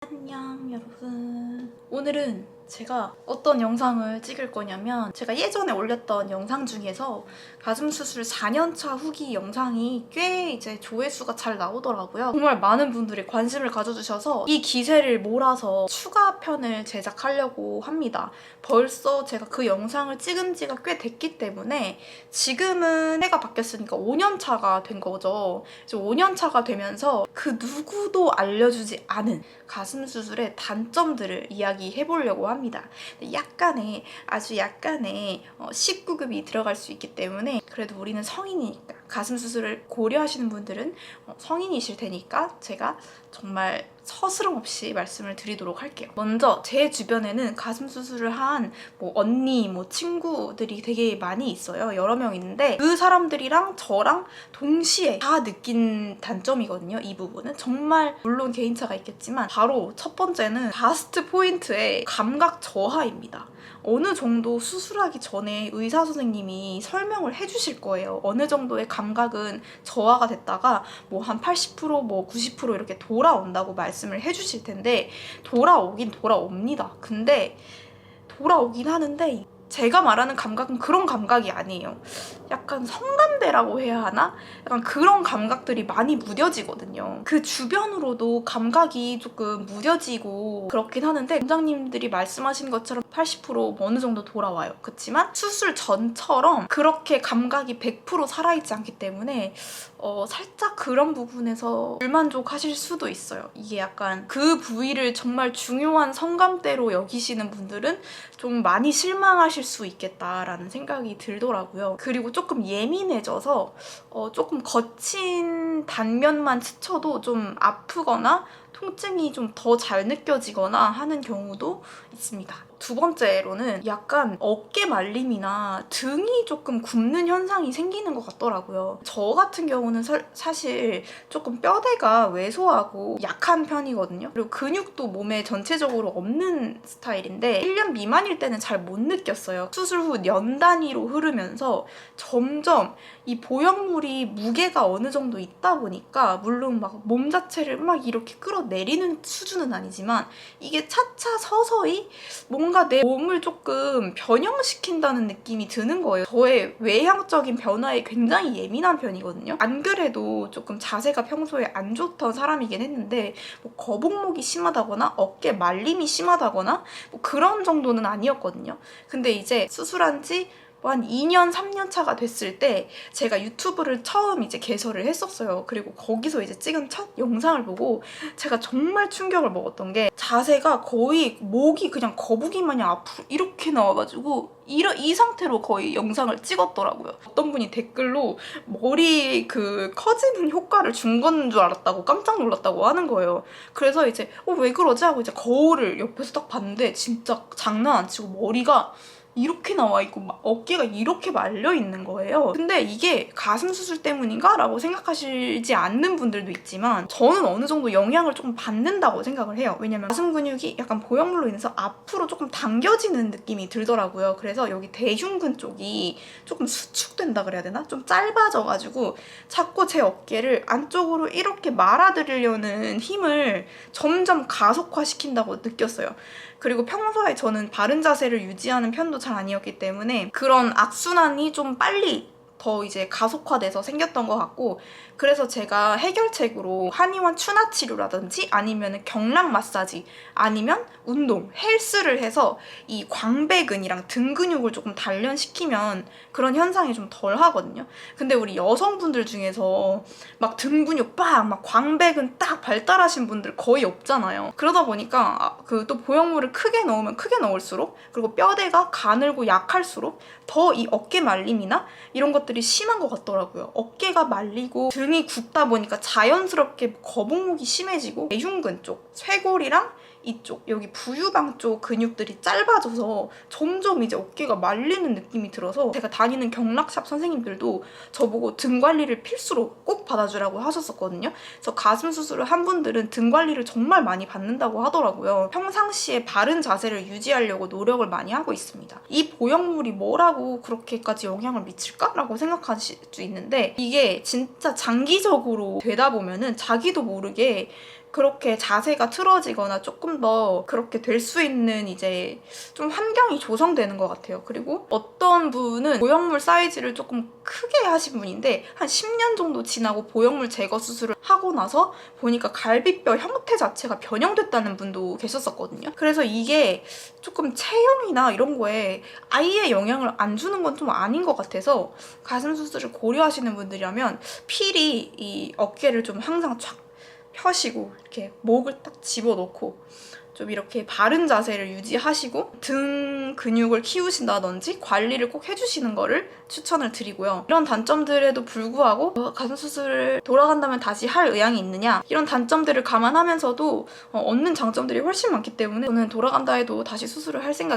안녕 여러분. 오늘은 제가 어떤 영상을 찍을 거냐면, 제가 예전에 올렸던 영상 중에서 가슴 수술 4년차 후기 영상이 꽤 이제 조회수가 잘 나오더라고요. 정말 많은 분들이 관심을 가져주셔서 이 기세를 몰아서 추가 편을 제작하려고 합니다. 벌써 제가 그 영상을 찍은 지가 꽤 됐기 때문에 지금은 해가 바뀌었으니까 5년차가 된 거죠. 이제 5년차가 되면서 그 누구도 알려주지 않은 가슴 수술의 단점들을 이야기해보려고 합니다. 약간의, 아주 약간의 19금이 들어갈 수 있기 때문에, 그래도 우리는 성인이니까, 가슴 수술을 고려하시는 분들은 성인이실 테니까 제가 정말 서스럼 없이 말씀을 드리도록 할게요. 먼저 제 주변에는 가슴 수술을 한 언니, 친구들이 되게 많이 있어요. 여러 명 있는데 그 사람들이랑 저랑 동시에 다 느낀 단점이거든요. 이 부분은 정말 물론 개인차가 있겠지만, 바로 첫 번째는 바스트 포인트의 감각 저하입니다. 어느 정도 수술하기 전에 의사 선생님이 설명을 해주실 거예요. 어느 정도의 감각은 저하가 됐다가 한 80%, 90% 이렇게 돌아온다고 말씀을 해주실 텐데, 돌아오긴 돌아옵니다. 근데 돌아오긴 하는데 제가 말하는 감각은 그런 감각이 아니에요. 약간 성감대라고 해야 하나? 약간 그런 감각들이 많이 무뎌지거든요. 그 주변으로도 감각이 조금 무뎌지고 그렇긴 하는데, 원장님들이 말씀하신 것처럼 80% 어느 정도 돌아와요. 그렇지만 수술 전처럼 그렇게 감각이 100% 살아있지 않기 때문에 살짝 그런 부분에서 불만족하실 수도 있어요. 이게 약간 그 부위를 정말 중요한 성감대로 여기시는 분들은 좀 많이 실망하실 수 있겠다라는 생각이 들더라고요. 그리고 조금 예민해져서 조금 거친 단면만 스쳐도 좀 아프거나 통증이 좀 더 잘 느껴지거나 하는 경우도 있습니다. 두 번째로는 약간 어깨 말림이나 등이 조금 굽는 현상이 생기는 것 같더라고요. 저 같은 경우는 사실 조금 뼈대가 왜소하고 약한 편이거든요. 그리고 근육도 몸에 전체적으로 없는 스타일인데 1년 미만일 때는 잘 못 느꼈어요. 수술 후 년 단위로 흐르면서 점점 이 보형물이 무게가 어느 정도 있다 보니까, 물론 막 몸 자체를 막 이렇게 끌어내리는 수준은 아니지만, 이게 차차 서서히 뭔가 내 몸을 조금 변형시킨다는 느낌이 드는 거예요. 저의 외향적인 변화에 굉장히 예민한 편이거든요. 안 그래도 조금 자세가 평소에 안 좋던 사람이긴 했는데, 거북목이 심하다거나 어깨 말림이 심하다거나 그런 정도는 아니었거든요. 근데 이제 수술한 지 한 2년, 3년 차가 됐을 때 제가 유튜브를 처음 이제 개설을 했었어요. 그리고 거기서 이제 찍은 첫 영상을 보고 제가 정말 충격을 먹었던 게, 자세가 거의 목이 그냥 거북이 마냥 앞으로 이렇게 나와가지고 이 상태로 거의 영상을 찍었더라고요. 어떤 분이 댓글로 머리 커지는 효과를 준 건 줄 알았다고, 깜짝 놀랐다고 하는 거예요. 그래서 이제 왜 그러지 하고 이제 거울을 옆에서 딱 봤는데, 진짜 장난 안 치고 머리가 이렇게 나와 있고 막 어깨가 이렇게 말려 있는 거예요. 근데 이게 가슴 수술 때문인가? 라고 생각하시지 않는 분들도 있지만, 저는 어느 정도 영향을 조금 받는다고 생각을 해요. 왜냐면 가슴 근육이 약간 보형물로 인해서 앞으로 조금 당겨지는 느낌이 들더라고요. 그래서 여기 대흉근 쪽이 조금 수축된다 그래야 되나? 좀 짧아져가지고 자꾸 제 어깨를 안쪽으로 이렇게 말아들이려는 힘을 점점 가속화시킨다고 느꼈어요. 그리고 평소에 저는 바른 자세를 유지하는 편도 잘 아니었기 때문에 그런 악순환이 좀 빨리 더 이제 가속화돼서 생겼던 것 같고, 그래서 제가 해결책으로 한의원 추나 치료라든지 아니면 경락 마사지 아니면 운동, 헬스를 해서 이 광배근이랑 등 근육을 조금 단련시키면 그런 현상이 좀 덜 하거든요. 근데 우리 여성분들 중에서 막 등 근육 막 광배근 딱 발달하신 분들 거의 없잖아요. 그러다 보니까 또 보형물을 크게 넣으면 크게 넣을수록, 그리고 뼈대가 가늘고 약할수록 더 이 어깨 말림이나 이런 것들이 심한 것 같더라고요. 어깨가 말리고 등이 굽다 보니까 자연스럽게 거북목이 심해지고 대흉근 쪽, 쇄골이랑 이쪽 여기 부유방 쪽 근육들이 짧아져서 점점 이제 어깨가 말리는 느낌이 들어서, 제가 다니는 경락샵 선생님들도 저보고 등 관리를 필수로 꼭 받아주라고 하셨었거든요. 그래서 가슴 수술을 한 분들은 등 관리를 정말 많이 받는다고 하더라고요. 평상시에 바른 자세를 유지하려고 노력을 많이 하고 있습니다. 이 보형물이 뭐라고 그렇게까지 영향을 미칠까라고 생각하실 수 있는데, 이게 진짜 장기적으로 되다 보면은 자기도 모르게 그렇게 자세가 틀어지거나 조금 더 그렇게 될 수 있는 이제 좀 환경이 조성되는 것 같아요. 그리고 어떤 분은 보형물 사이즈를 조금 크게 하신 분인데 한 10년 정도 지나고 보형물 제거 수술을 하고 나서 보니까 갈비뼈 형태 자체가 변형됐다는 분도 계셨었거든요. 그래서 이게 조금 체형이나 이런 거에 아예 영향을 안 주는 건 좀 아닌 것 같아서 가슴 수술을 고려하시는 분들이라면 필히 이 어깨를 좀 항상 촥 펴시고 이렇게 목을 딱 집어넣고 좀 이렇게 바른 자세를 유지하시고 등 근육을 키우신다든지 관리를 꼭 해주시는 거를 추천을 드리고요. 이런 단점들에도 불구하고 가슴 수술을 돌아간다면 다시 할 의향이 있느냐, 이런 단점들을 감안하면서도 얻는 장점들이 훨씬 많기 때문에 저는 돌아간다 해도 다시 수술을 할 생각입니다.